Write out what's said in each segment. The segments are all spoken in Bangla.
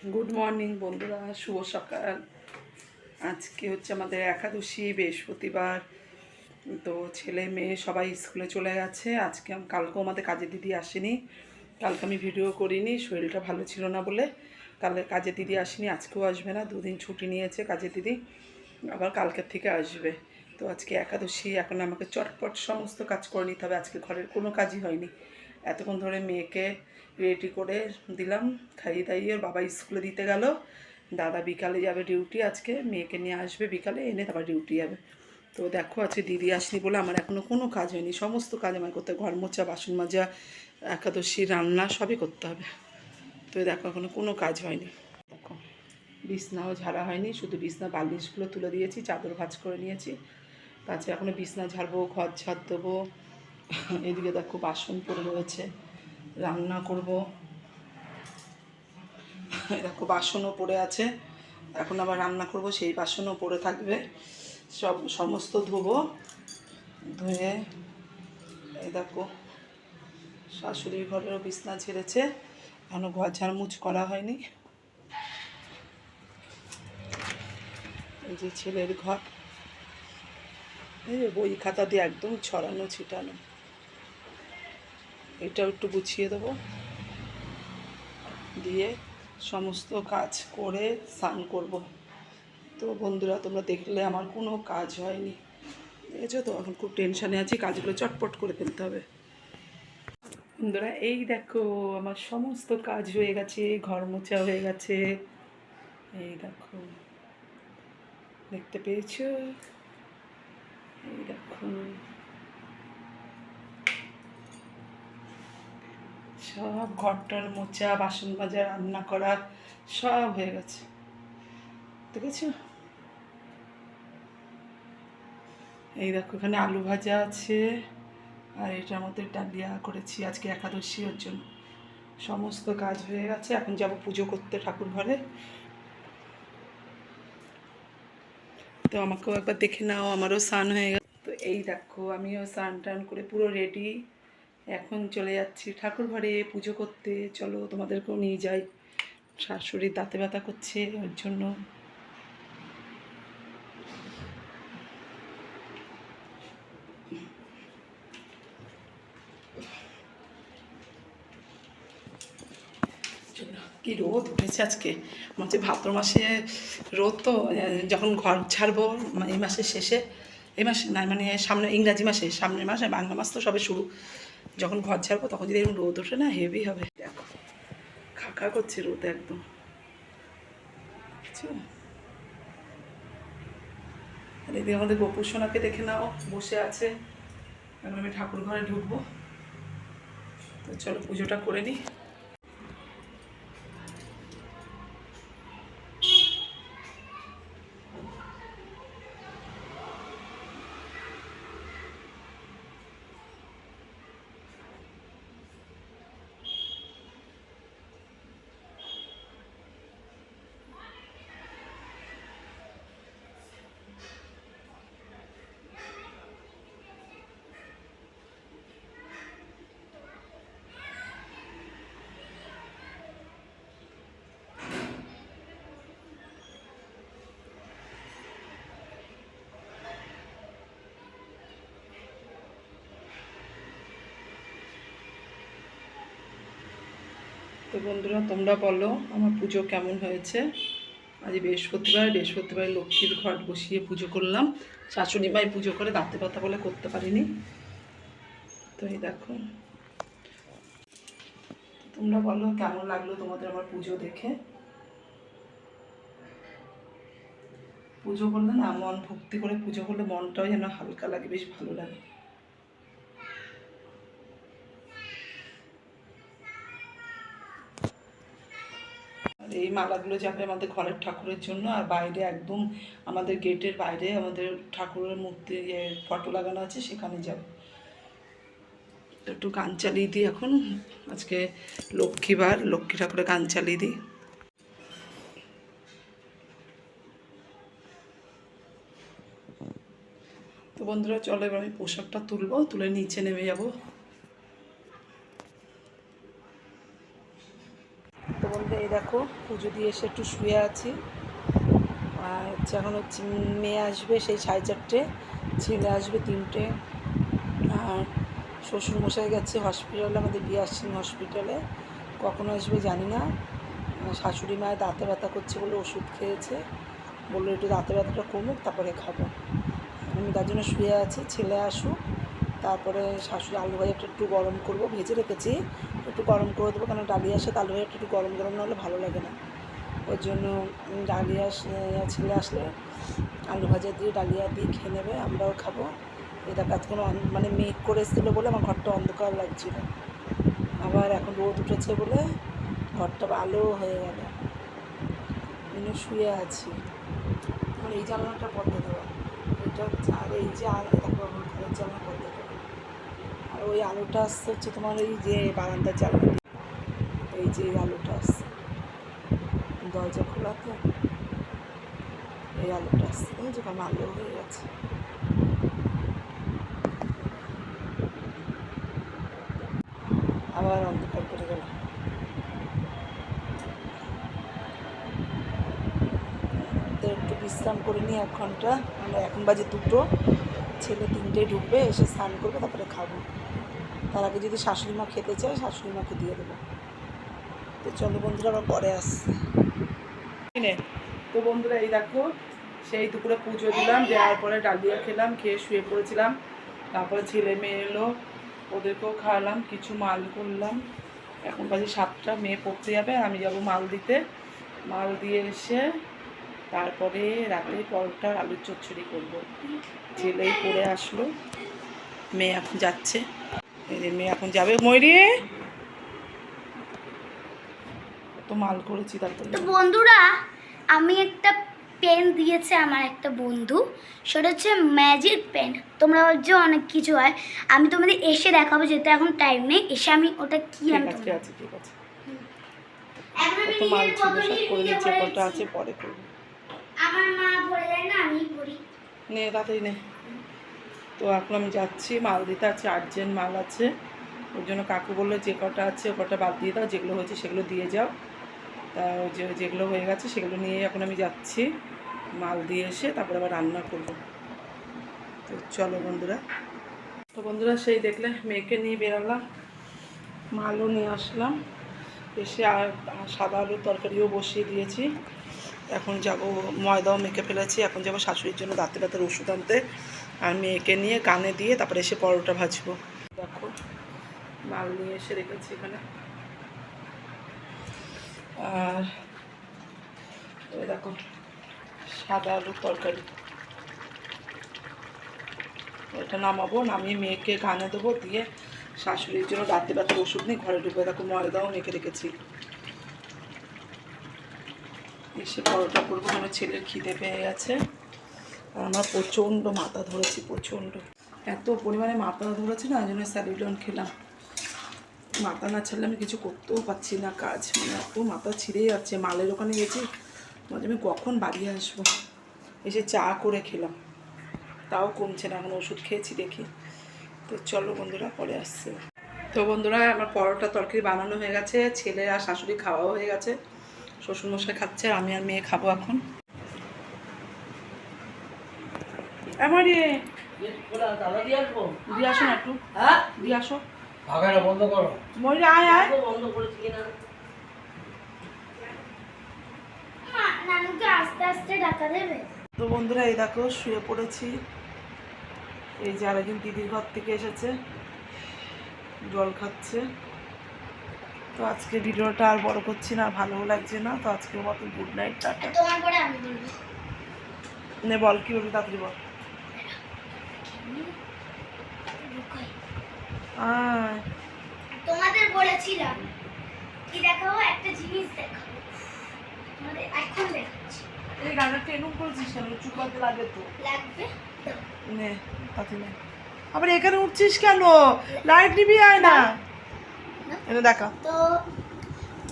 গুড মর্নিং বন্ধুরা, শুভ সকাল। আজকে হচ্ছে আমাদের একাদশী, বৃহস্পতিবার। তো ছেলে মেয়ে সবাই স্কুলে চলে গেছে। আজকে কালকেও আমাদের কাজের দিদি আসেনি। কালকে আমি ভিডিও করিনি, শরীরটা ভালো ছিল না বলে। কালকে কাজের দিদি আসেনি, আজকেও আসবে না। দুদিন ছুটি নিয়েছে কাজের দিদি, আবার কালকের থেকে আসবে। তো আজকে একাদশী, এখন আমাকে চটপট সমস্ত কাজ করে নিতে হবে। আজকে ঘরের কোনো কাজই হয়নি। এতক্ষণ ধরে মেয়েকে রেডি করে দিলাম, খাইয়ে দাইয়ে বাবা স্কুলে দিতে গেল। দাদা বিকালে যাবে ডিউটি, আজকে মেয়েকে নিয়ে আসবে বিকালে, এনে তারপর ডিউটি যাবে। তো দেখো আজকে দিদি আসনি বলে আমার এখনও কোনো কাজ হয়নি। সমস্ত কাজ আমার করতে হবে, ঘর মোছা, বাসন মাজা, একাদশী রান্না সবই করতে হবে। তো দেখো এখনও কোনো কাজ হয়নি। দেখো বিছনাও ঝাড়া হয়নি, শুধু বিছনা বালিশগুলো তুলে দিয়েছি, চাদর ভাঁজ করে নিয়েছি। তাছাড়া এখনও বিছনা ঝাড়বো, ঘর ঝাড় দেবো। এদিকে দেখো বাসন পড়ে রয়েছে, রান্না করব। দেখো বাসনও পড়ে আছে, এখন আবার রান্না করব, সেই বাসনও পড়ে থাকবে। সমস্ত ধোবো, ধুয়ে এই দেখো শাশুড়ির ঘরেরও বিছনা ঝেড়েছে, এখনও ঘর ঝাড়মুছ করা হয়নি। এই যে ছেলের ঘর, এই যে বই খাতা দিয়ে একদম ছড়ানো ছিটানো। এটাও একটু গুছিয়ে দেবো, দিয়ে সমস্ত কাজ করে স্নান করব। তো বন্ধুরা, তোমরা দেখলে আমার কোনো কাজ হয়নি, দেখেছো তো। এখন খুব টেনশানে আছি, কাজগুলো চটপট করে ফেলতে হবে। বন্ধুরা এই দেখো আমার সমস্ত কাজ হয়ে গেছে, ঘর মোছা হয়ে গেছে। এই দেখো, দেখতে পেয়েছো? এই দেখো সব ঘরটার মোছা, বাসন মাজা, রান্না করা সব হয়ে গেছে, দেখেছো? এই দেখো এখানে আলু ভাজা আছে, আর এটার মধ্যে ডালিয়া করেছি, আজকে একাদশী ওর জন্য। সমস্ত কাজ হয়ে গেছে, এখন যাব পুজো করতে ঠাকুর ঘরে। তো আমাকেও একবার দেখে নাও, আমারও স্নান হয়ে গেছে। তো এই দেখো আমিও স্নান টান করে পুরো রেডি, এখন চলে যাচ্ছি ঠাকুর ঘরে পুজো করতে। চলো তোমাদেরকেও নিয়ে যাই। শাশুড়ির দাঁতে ব্যথা করছে, ওর জন্য। কি রোদ উঠেছে আজকে, মনে হচ্ছে ভাদ্র মাসে রোদ। তো যখন ঘর ছাড়বো এই মাসের শেষে, এই মাসে না মানে সামনে ইংরাজি মাসে, সামনের মাসে, বাংলা মাস তো সবে শুরু। যখন ঘর ছাড়বো তখন যদি এরকম রোদ ওঠে না, হেভি হবে। দেখো খাকা করছে রোদ একদম, বুঝছো? আর এদিকে আমাদের গোপুর সোনাকে দেখে নাও, বসে আছে। এখন আমি ঠাকুর ঘরে ঢুকবো। তো চলো পুজোটা করে নিই। তো বন্ধুরা তোমরা বলো আমার পুজো কেমন হয়েছে। আজ বৃহস্পতিবার, বৃহস্পতিবার লক্ষ্মীর ঘট বসিয়ে পুজো করলাম। শাশুড়ি মাই পুজো করে দাঁতে ব্যথা বলে করতে পারিনি। তো এই দেখো, তোমরা বলো কেমন লাগলো তোমাদের আমার পুজো দেখে। পুজো করলে না, মন ভক্তি করে পুজো করলে মনটাও যেন হালকা লাগে, বেশ ভালো লাগে। আর এই মালাগুলো যাবে আমাদের ঘরের ঠাকুরের জন্য, আর বাইরে একদম আমাদের গেটের বাইরে আমাদের ঠাকুরের মূর্তি ফটো লাগানো আছে, সেখানে যাবে। তো একটু গান চালিয়ে দিই এখন, আজকে লক্ষ্মীবার, লক্ষ্মী ঠাকুরের গান চালিয়ে দিই। তো বন্ধুরা চলো এবার আমি পোশাকটা তুলবো, তুলে নিচে নেমে যাব। তো বন্ধুরা এই দেখো পুজো দিয়ে এসে একটু শুয়ে আছি। আর হচ্ছে এখন হচ্ছে মেয়ে আসবে সেই 4:30, ছেলে আসবে 3টে। আর শ্বশুরমশাই গেছে হসপিটালে, আমাদের বিয়াসিন হসপিটালে, কখন আসবে জানি না। শাশুড়ি মায়ের দাঁতে ব্যথা করছে বলে ওষুধ খেয়েছে, বললো একটু দাঁতে ব্যথাটা কমুক তারপরে খাবো। আমি তার জন্য শুয়ে আছি, ছেলে আসুক তারপরে শাশুড়ি আলু ভাজাটা একটু গরম করবো, ভেজে রেখেছি, একটু গরম করে দেবো, কারণ ডালিয়ার সাথে আলু ভাজাটা একটু গরম গরম না হলে ভালো লাগে না। ওই জন্য ডালিয়া ছেলে আসলে আলু ভাজা দিয়ে ডালিয়া দিয়ে খেয়ে নেবে, আমরাও খাবো। এটা কাজ কোনো মানে মেঘ করে এসেছিলো বলে আমার ঘরটা অন্ধকার লাগছিল, আবার এখন রোদ উঠেছে বলে ঘরটা আলো হয়ে গেল। এনে শুয়ে আছি। আমার এই জানলাটা পর্দা দেওয়া, এটা হচ্ছে, আর এই যে আর দেখো আমার ঘরের জানলা পর্দা দেওয়া, আর ওই আলোটা আসছে হচ্ছে তোমার এই যে বারান্দার জানলা দিয়ে, এই যে আলোটা আসছে, দরজা খোলা তো এই আলোটা আসছে, যখন আলো হয়ে গেছে। আবার অন্ধকার করে গেল। তো একটু বিশ্রাম করে নিই 1 ঘন্টা। আমরা এখন বাজে 2টো, ছেলে 3টেয় ঢুকবে, এসে স্নান করবে তারপরে খাবো। তার আগে যদি শাশুড়ি মা খেতে চায় শাশুড়ি মাকে দিয়ে দেবো। তো চলো বন্ধুরা আবার পরে আসছে। তো বন্ধুরা এই দেখো সেই দুপুরে পুজো দিলাম, দেওয়ার পরে ডালিয়া খেলাম, খেয়ে শুয়ে পড়েছিলাম। তারপরে ছেলে মেয়ে এলো, ওদেরকেও খাওয়ালাম, কিছু মাল করলাম। এখন বাজে 7টা, মেয়ে পড়তে যাবে, আমি যাব মাল দিতে। মাল দিয়ে এসে তারপরে রাতে পরোটা আলুর চচ্চড়ি করবো। ছেলেই পড়ে আসলো, মেয়ে এখন যাচ্ছে। এই যে মেয়ে এখন যাবে। ময়ূরী তো মাল করেছি তারপরে। তো বন্ধুরা আমি একটা পেন দিয়েছে আমার একটা বন্ধু, সেটা হচ্ছে ম্যাজিক পেন। তোমরা ভাবছো অনেক কিছু হয়, আমি তোমাদের এসে দেখাবো, যেতে এখন টাইম নেই, এসে আমি ওটা কি আমি ঠিক আছে ঠিক আছে। কত মাল ছিল সব করে নিচ্ছে, কটা আছে পরে করবো। আমার মা বলে দেয় না, আমি করি। নে তাড়াতাড়ি নে। তো এখন আমি যাচ্ছি মাল দিতে, আছে আর্জেন্ট মাল আছে, ওর জন্য কাকু বললো যে কটা আছে ও কটা বাদ দিয়ে দাও, যেগুলো হয়েছে সেগুলো দিয়ে যাও। তা যেগুলো হয়ে গেছে সেগুলো নিয়ে এখন আমি যাচ্ছি, মাল দিয়ে এসে তারপরে আবার রান্না করব। তো চলো বন্ধুরা। তো বন্ধুরা সেই দেখলে মেয়েকে নিয়ে বেরোলাম, মালও নিয়ে আসলাম, এসে আর সাদা আলুর তরকারিও বসিয়ে দিয়েছি। এখন যাব, ময়দাও মেখে ফেলেছি, এখন যাব শাশুড়ির জন্য দাঁতে ব্যথার ওষুধ আনতে, আর মেয়েকে নিয়ে কানে দিয়ে তারপরে এসে পরোটা ভাজবো। দেখো মাল নিয়ে এসে রেখেছি এখানে। আর ওই দেখো সাদা আলুর তরকারি, এটা নামাবো, নামিয়ে মেয়েকে কানে দেবো, দিয়ে শাশুড়ির জন্য দাঁতে ব্যথার ওষুধ নিয়ে ঘরে ঢুকবে। দেখো ময়দাও মেখে রেখেছি, এসে পরোটা করবো, আমার ছেলের খিদে পেয়ে গেছে। আর আমার প্রচণ্ড মাথা ধরেছি, প্রচণ্ড এত পরিমাণে মাথা ধরেছে না, ওই জন্য স্যালিডন খেলাম। মাথা না ছাড়লে আমি কিছু করতেও পারছি না কাজ, মানে এত মাথা ছিঁড়ে যাচ্ছে। মালের ওখানে গেছি, আমি কখন বাড়ি আসবো, এসে চা করে খেলাম, তাও কমছে না, এখন ওষুধ খেয়েছি দেখি। তো চলো বন্ধুরা পরে আসছে। তো বন্ধুরা আমার পরোটা তরকারি বানানো হয়ে গেছে, ছেলে আর শাশুড়ি খাওয়াও হয়ে গেছে, শ্বশুরমশাই খাচ্ছে, আর আমি আর মেয়ে খাবো এখন। আমার দিয়ে আসো না একটু, হ্যাঁ দিয়ে আসো, বন্ধ করো মরি, আয় আয় বন্ধ করেছি কিনা। নানুকে আস্তে আস্তে ডাকা দেবে। তো বন্ধুরা এই দেখো শুয়ে পড়েছি, এই যে আরেকজন দিদির ঘর থেকে এসেছে, জল খাচ্ছে। তো আজকে ভিডিওটা আর বড় করছি না, ভালোও লাগছে না, তো আজকের মতো গুড নাইট, টাটা। তোমার পরে আমি বলবো, নে বল কি বলবি তাড়াতাড়ি বল। তোমাদের বলেছিলাম কি দেখাবো, একটা জিনিস দেখাবো, তোমাদের এখন দেখাচ্ছি। এই গানটা টেনুম করেছিস কেন, চুপ করতে লাগবে তো। লাগবে নে তাড়াতাড়ি নে। আবার এখানে উঠছিস কেন, লাইট নিবি, আয় না এনে দেখা। তো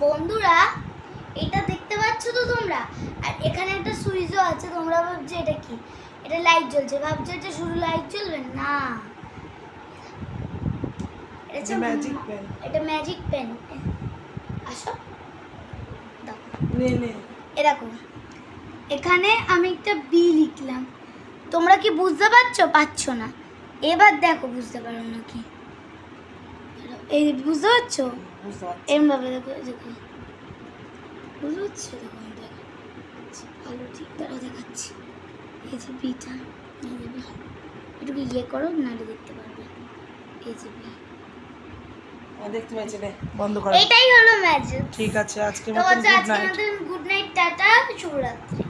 বন্ধুরা এটা দেখতে পাচ্ছ তো তোমরা, আর এখানে একটা সুইচও আছে, তোমরা ভাবছো এটা কি, এটা লাইট জ্বলছে, ভাবছো এটা শুধু লাইট জ্বলবে না, এটা ম্যাজিক পেন। এটা ম্যাজিক পেন। আসো নে নে। এরকম এখানে আমি একটা বি লিখলাম। তোমরা কি বুঝতে পারছো না? এবার দেখো বুঝতে পারো নাকি? এই বুঝতে পারছো? বুঝতে পারছি। এরমভাবে দেখো, দেখো বুঝতে পারছো? দেখো আমি দেখাচ্ছি, ভালো ঠিক দ্বারা দেখাচ্ছি। এই যে বিটা, এই যে বি, একটু ইয়ে করো নাহলে দেখতে পারবে। এই যে বি, দেখতে পাচ্ছি রে, বন্ধ কর। এটাই হলো ম্যাজিক। ঠিক আছে, আজকের তো মতন হচ্ছে গুড আজকের নাইট। মতন গুড নাইট, টাটা, শুভরাত্রি।